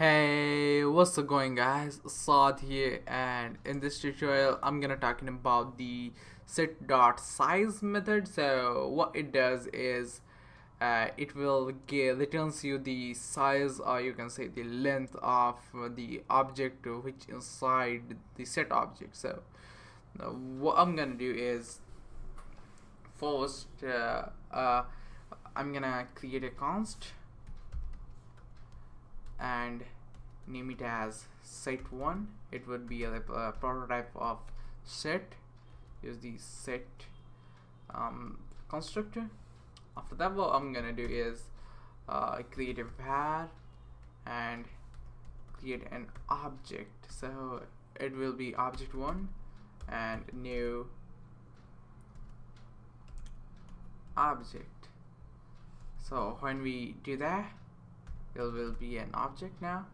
Hey, what's going guys? Saad here, and in this tutorial I'm gonna talking about the set.size method. So what it does is it will returns you the size, or you can say the length of the object which inside the set object. So what I'm gonna do is first I'm gonna create a const and name it as set1. It would be a prototype of set. Use the set constructor. After that, what I'm gonna do is create a var and create an object. So it will be object1 and new object. So when we do that, it will be an object now.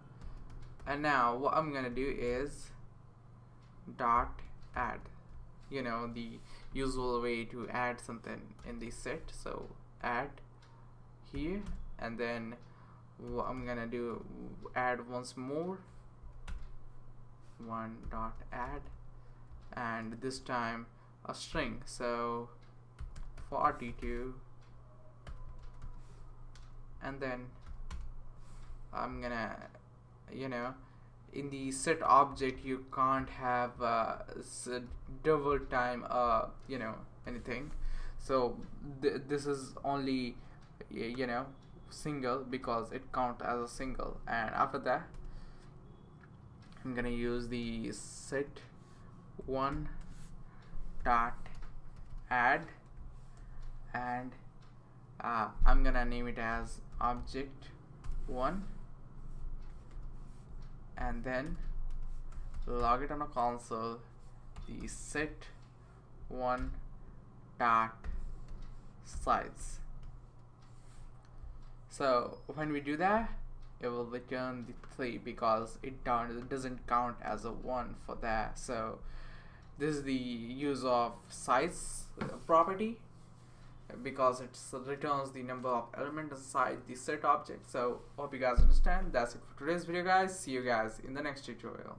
And now what I'm gonna do is dot add, the usual way to add something in the set. So add here, and then what I'm gonna do, add once more, one dot add, and this time a string. So 42, and then I'm gonna, in the set object you can't have double time anything. So this is only single, because it counts as a single. And after that I'm gonna use the set one dot add, and I'm gonna name it as object one, and then log it on a console, the set one dot size. So when we do that, it will return the 3 because it doesn't count as a 1 for that. So this is the use of size property, because it returns the number of elements inside the set object. So hope you guys understand. That's it for today's video, guys. See you guys in the next tutorial.